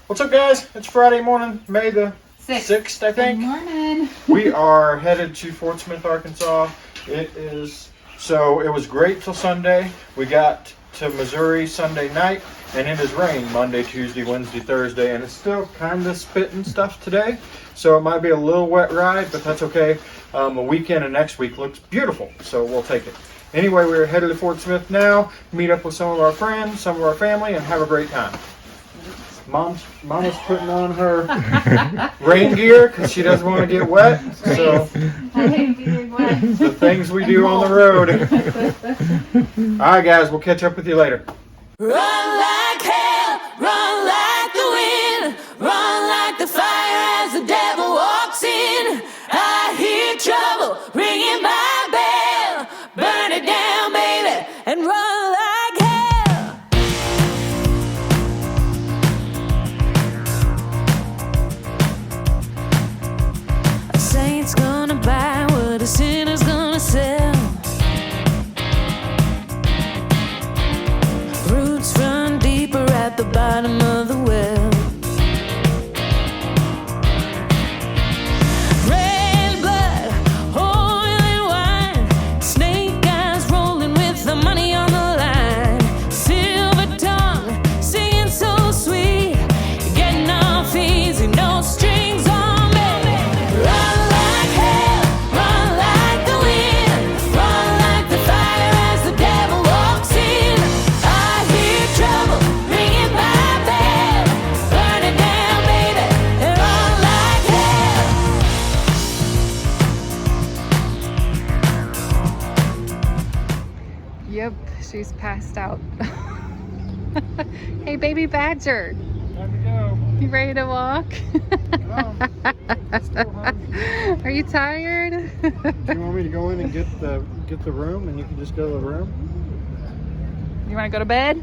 What's up, guys? It's Friday morning, May the 6th, I think. Good morning. We are headed to Fort Smith, Arkansas. It was great till Sunday. We got to Missouri Sunday night, and it has rained Monday, Tuesday, Wednesday, Thursday, and it's still kind of spitting stuff today. So it might be a little wet ride, but that's okay. The weekend and next week looks beautiful, so we'll take it. Anyway, we're headed to Fort Smith now, meet up with some of our friends, some of our family, and have a great time. Mama's putting on her rain gear because she doesn't want to get wet. So the things we do on the road. All right, guys, we'll catch up with you later. Run like hell, run like the wind, run like the fire as the devil walks in. I hear trouble ringing my bell. Burn it down, baby, and run like hell. A saint's gonna buy what a sinner's gonna sell. Roots run deeper at the bottom of the well. Red blood, oil and wine, snake eyes rolling with the money on the line. Silver tongue, singing so sweet, getting off easy, no strings on me. Run like hell, run like the wind, run like the fire as the devil walks in. I hear trouble ringing my bell. Burn it down, baby, and run like hell. Yep, she's passed out. Hey, baby badger. Time to go. You ready to walk? Come on. Still hungry. Are you tired? Do you want me to go in and get the room, and you can just go to the room? You want to go to bed?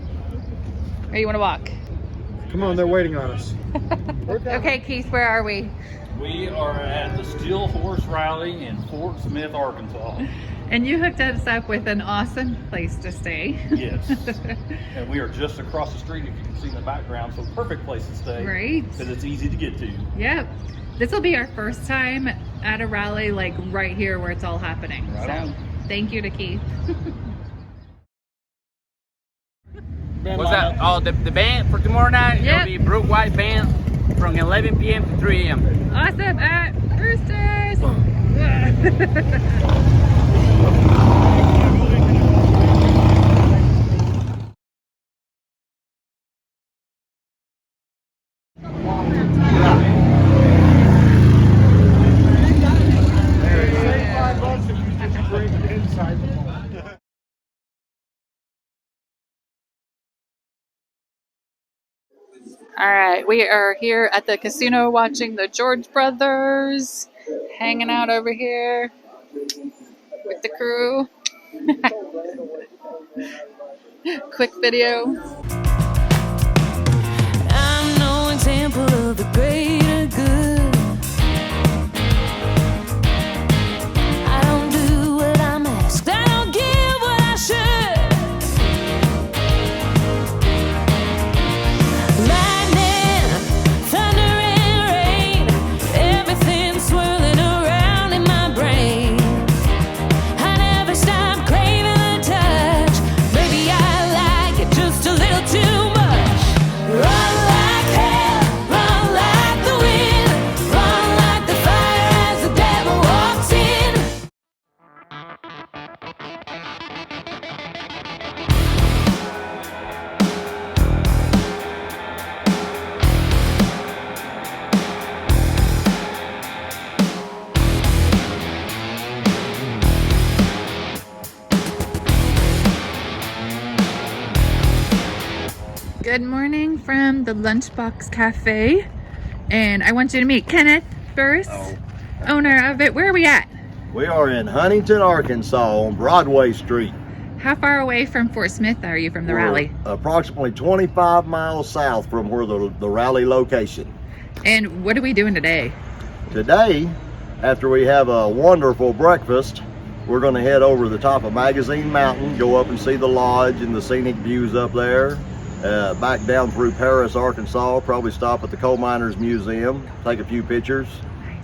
Or you want to walk? Come on, they're waiting on us. Okay, Keith, where are we? We are at the Steel Horse Rally in Fort Smith, Arkansas. And you hooked us up with an awesome place to stay. Yes. And we are just across the street, if you can see in the background, so perfect place to stay. Right. Because it's easy to get to. Yep. This will be our first time at a rally like right here where it's all happening. Right So on. thank you to Keith. What's that? Oh, the band for tomorrow night? Yep. It'll be Brook White Band from 11 p.m. to 3 a.m. Awesome at Roosters. All right, we are here at the casino watching the George brothers, hanging out over here with the crew. Quick video. I'm no example of the greater good. I don't do what I'm asked. I don't give what I should. Lightning, thunder and rain, everything swirling around in my brain. I never stop craving the touch. Maybe I like it just a little too much. Run like hell, run like the wind, run like the fire as the devil walks in. Good morning from the Lunchbox Cafe. And I want you to meet Kenneth first, owner of it. Where are we at? We are in Huntington, Arkansas on Broadway Street. How far away from Fort Smith are you from the We're rally? approximately 25 miles south from where the rally location. And what are we doing today? Today, after we have a wonderful breakfast, we're going to head over to the top of Magazine Mountain, go up and see the lodge and the scenic views up there. back down through Paris, Arkansas, probably stop at the Coal Miners Museum, take a few pictures,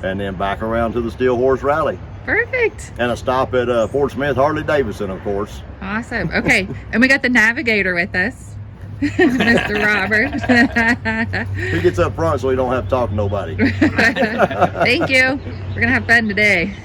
and then back around to the Steel Horse Rally. Perfect. And a stop at Fort Smith Harley Davidson, of course. Awesome. Okay, and we got the navigator with us, Mr. Robert. He gets up front so he don't have to talk to nobody. Thank you. We're gonna have fun today.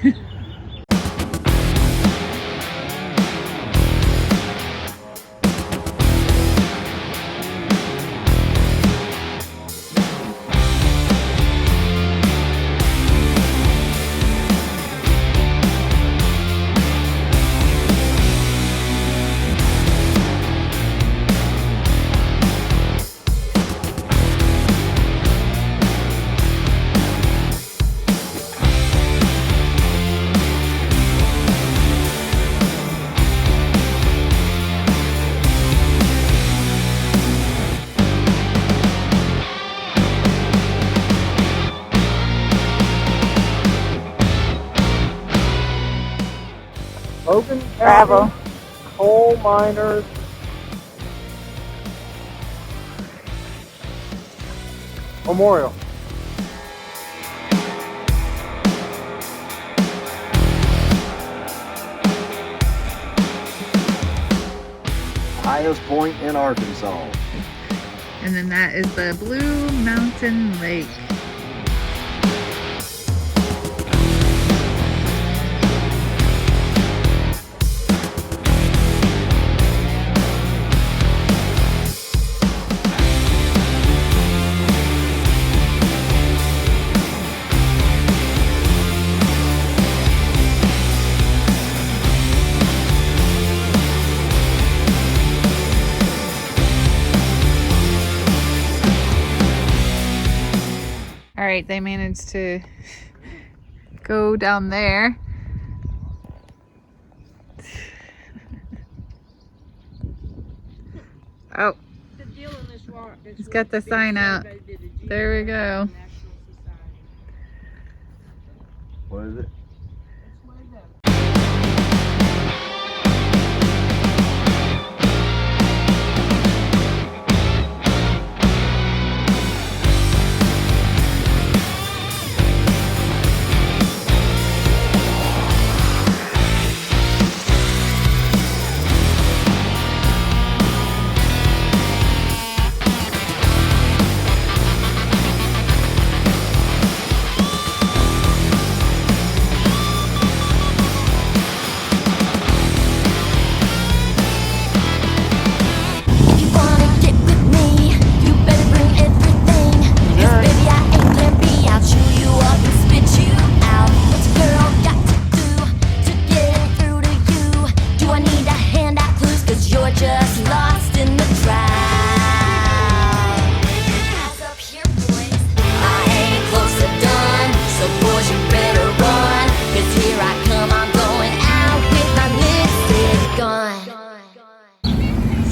Logan Bravo. Coal Miners Memorial. Highest point in Arkansas. And then that is the Blue Mountain Lake. All right, they managed to go down there. Oh, he's got the sign out. There we go. What is it?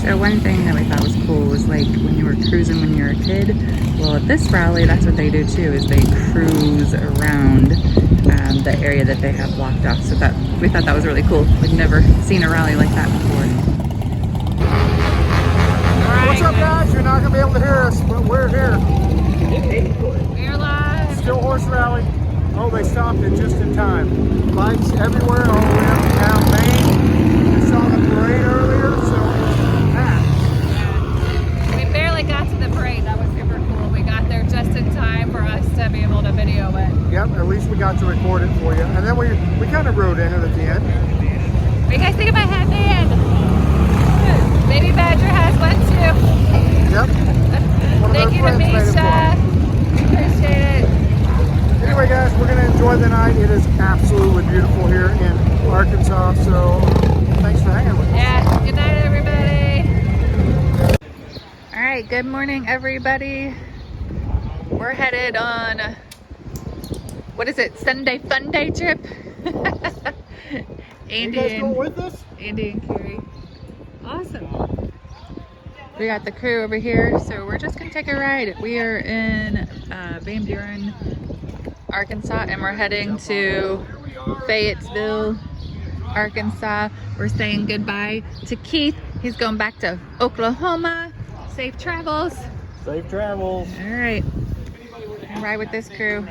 So one thing that we thought was cool was like when you were cruising when you were a kid, well at this rally that's what they do too, is they cruise around the area that they have blocked off. So that we thought that was really cool. We'd never seen a rally like that before. What's up, guys? You're not going to be able to hear us, but we're here. We're live. Steel Horse Rally. Oh, they stopped it just in time. Lights everywhere, all the way up and down Main. We saw the parade earlier, so We barely got to the parade. That was super cool. We got there just in time for us to be able to video it. yep, at least we got to record it for you. And then we kind of rode in it at the end. What do you guys think of my headband? Baby Badger has one too. Yep. One of Thank their you to friends made it for 'em. Misha. Appreciate it. Anyway, guys, we're going to enjoy the night. It is absolutely beautiful here in Arkansas, so thanks for hanging with us. Yeah, good night everybody. All right, good morning everybody. We're headed on, what is it, Sunday Fun Day trip? You guys going with us? Andy and Carrie. Awesome. We got the crew over here, so we're just gonna take a ride. We are in Van Buren, Arkansas, and we're heading to Fayetteville, Arkansas. We're saying goodbye to Keith. He's going back to Oklahoma. Safe travels. Safe travels. All right. Ride with this crew.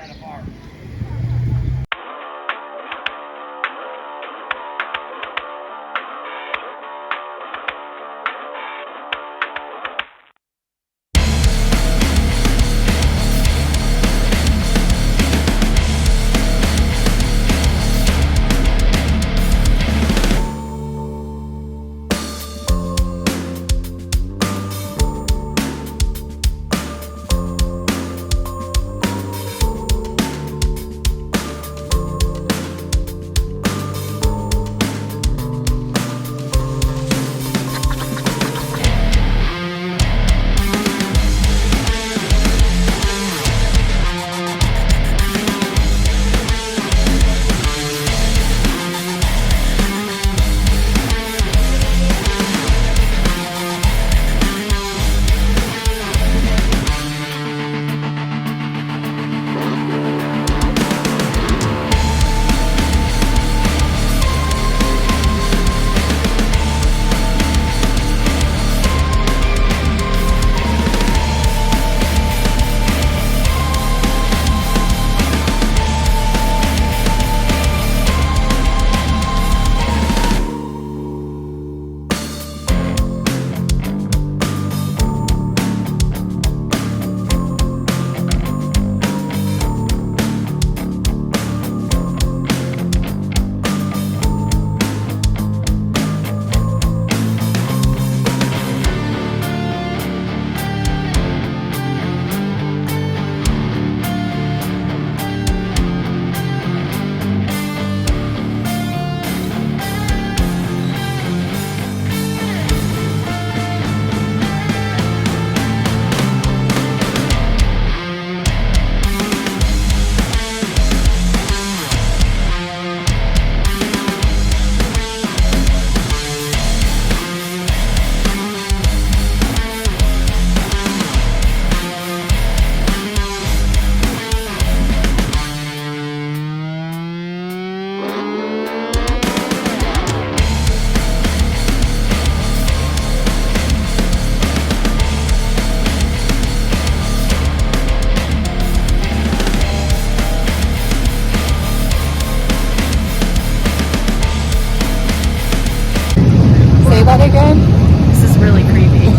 that again? This is really creepy.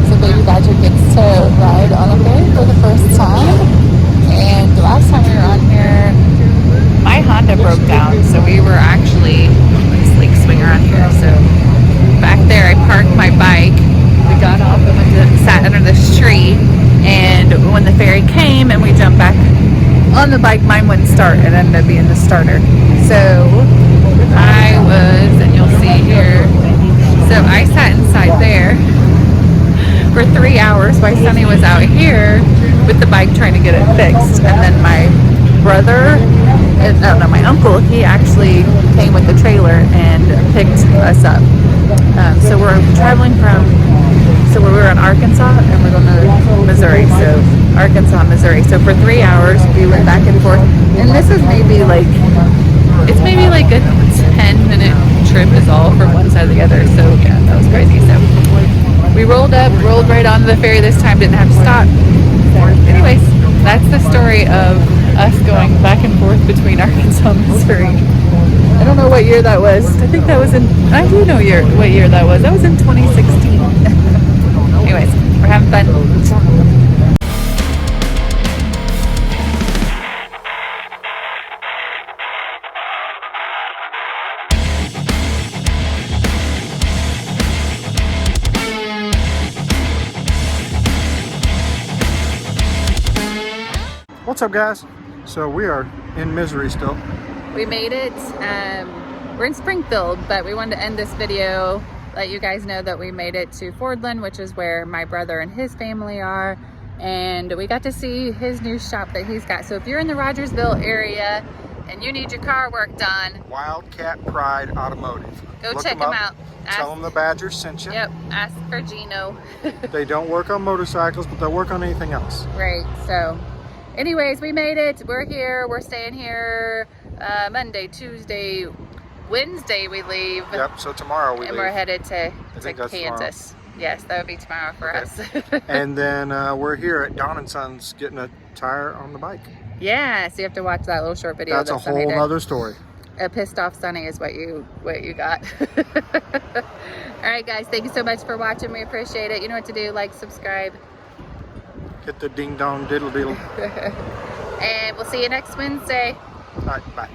So Baby Badger gets to ride on a ferry for the first time. And the last time we were on here, My Honda broke down, so we were actually this like swing around here. So back there, I parked my bike. We got off and went to, sat under this tree. And when the ferry came and we jumped back on the bike, mine wouldn't start. It ended up being the starter. So I was, and you'll see here. So I sat inside there for 3 hours while Sonny was out here with the bike trying to get it fixed. And then my brother, my uncle, he actually came with the trailer and picked us up. So we're traveling so we were in Arkansas and we're going to Missouri. So Arkansas, Missouri. So for 3 hours we went back and forth. And this is maybe like a 10-minute trip is all from one side to the other. So yeah, that was crazy. So we rolled right onto the ferry this time, didn't have to stop. Anyways, that's the story of us going back and forth between Arkansas and Missouri. I don't know what year that was. I think that was I do know what year that was. That was in 2016. Anyways, we're having fun. What's up, guys? So we are in Missouri still. We made it. We're in Springfield, but we wanted to end this video, let you guys know that we made it to Fordland, which is where my brother and his family are, and we got to see his new shop that he's got. So if you're in the Rogersville area and you need your car work done, Wildcat Pride Automotive. go Look check them out. Tell them the Badger sent you. Yep, ask for Gino. They don't work on motorcycles, but they'll work on anything else. Right, so anyways, we made it. We're here. We're staying here Monday, Tuesday, Wednesday we leave. Yep, so tomorrow we and leave. we're headed to think that's Kansas. Yes, that would be tomorrow for us. And then we're here at Don and Sons getting a tire on the bike. Yeah, so you have to watch that little short video. That's a whole other story. A pissed off Sunny is what you got. All right, guys, thank you so much for watching. We appreciate it. You know what to do. Like, subscribe. Hit the ding dong diddle diddle. And we'll see you next Wednesday. All right, bye.